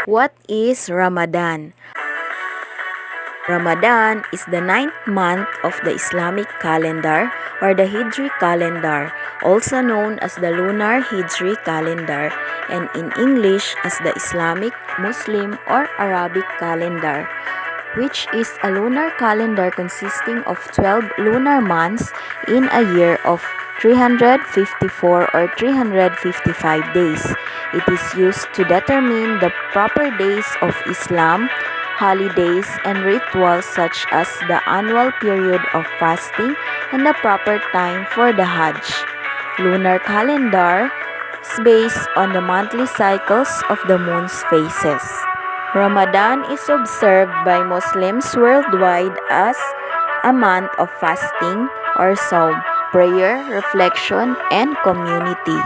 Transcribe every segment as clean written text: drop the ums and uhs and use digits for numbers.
What is Ramadan? Ramadan is the 9th month of the Islamic calendar or the Hijri calendar, also known as the lunar Hijri calendar, and in English as the Islamic, Muslim, or Arabic calendar, which is a lunar calendar consisting of 12 lunar months in a year of 354 or 355 days. It is used to determine the proper days of Islam, holidays, and rituals such as the annual period of fasting and the proper time for the Hajj. Lunar calendar is based on the monthly cycles of the moon's phases. Ramadan is observed by Muslims worldwide as a month of fasting or Sawm, prayer, reflection, and community.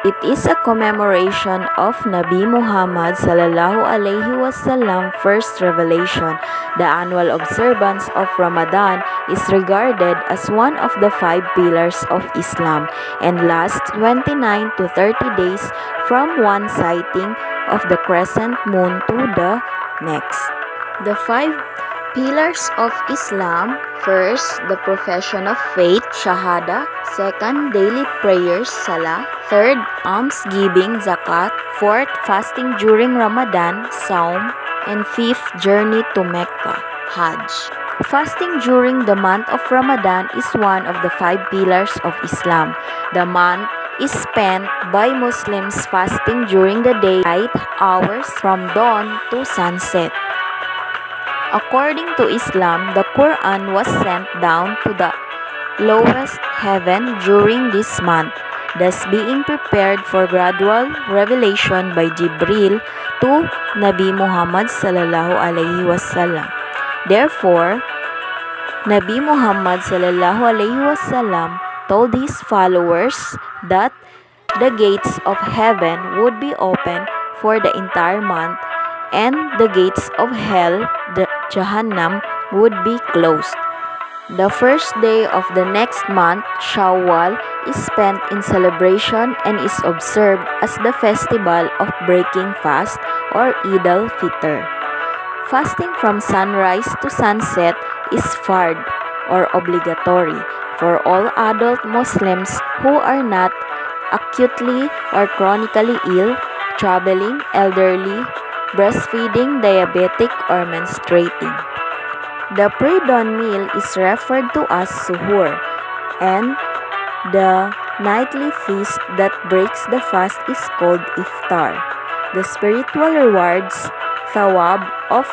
It is a commemoration of Nabi Muhammad sallallahu alaihi wasallam first revelation. The annual observance of Ramadan is regarded as one of the 5 pillars of Islam and lasts 29 to 30 days from one sighting of the crescent moon to the next. The 5 pillars of Islam: first, the profession of faith, Shahada; second, daily prayers, Salah; third, almsgiving, Zakat; fourth, fasting during Ramadan, Saum; and fifth, journey to Mecca, Hajj. Fasting during the month of Ramadan is one of the 5 pillars of Islam. The month is spent by Muslims fasting during the daylight hours from dawn to sunset. According to Islam, the Quran was sent down to the lowest heaven during this month, thus being prepared for gradual revelation by Jibril to Nabi Muhammad sallallahu alaihi wasallam. Therefore, Nabi Muhammad sallallahu alaihi wasallam told his followers that the gates of heaven would be open for the entire month and the gates of hell, the Jahannam, would be closed. The first day of the next month, Shawwal, is spent in celebration and is observed as the festival of breaking fast or Eid al-Fitr. Fasting from sunrise to sunset is fard or obligatory for all adult Muslims who are not acutely or chronically ill, traveling, elderly, breastfeeding, diabetic, or menstruating. The pre-dawn meal is referred to as suhoor, and the nightly feast that breaks the fast is called iftar. The spiritual rewards, thawab, of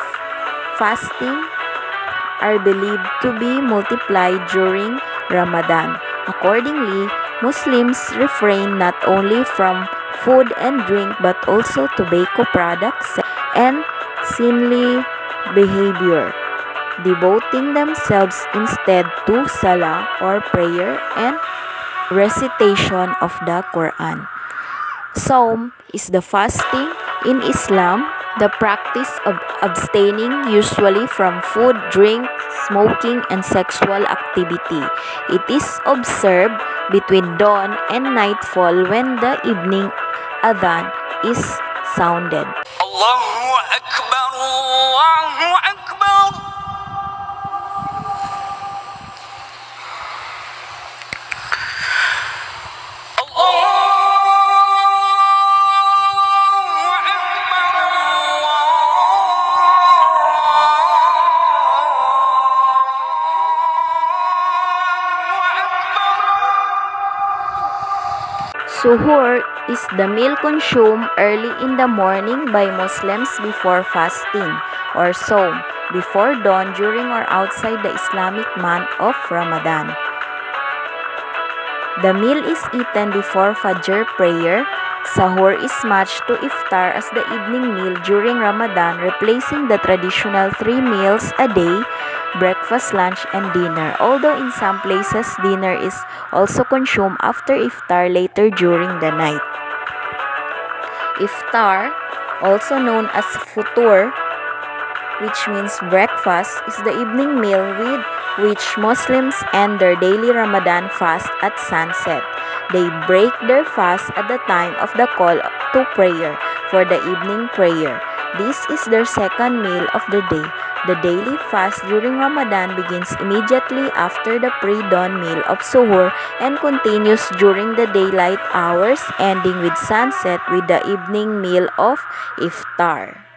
fasting are believed to be multiplied during Ramadan. Accordingly, Muslims refrain not only from food and drink but also tobacco products and sinly behavior, devoting themselves instead to salah or prayer and recitation of the Quran. Saum is the fasting in Islam, the practice of abstaining usually from food, drink, smoking, and sexual activity. It is observed between dawn and nightfall when the evening adhan is sounded. Allahu Akbar, Allahu Akbar. Suhoor is the meal consumed early in the morning by Muslims before fasting, or Saum, before dawn during or outside the Islamic month of Ramadan. The meal is eaten before Fajr prayer. Sahur is matched to iftar as the evening meal during Ramadan, replacing the traditional 3 meals a day breakfast, lunch, and dinner. Although in some places, dinner is also consumed after iftar later during the night. Iftar, also known as futur, which means breakfast, is the evening meal with which Muslims end their daily Ramadan fast at sunset. They break their fast at the time of the call to prayer for the evening prayer. This is their second meal of the day. The daily fast during Ramadan begins immediately after the pre-dawn meal of suhoor and continues during the daylight hours, ending with sunset with the evening meal of iftar.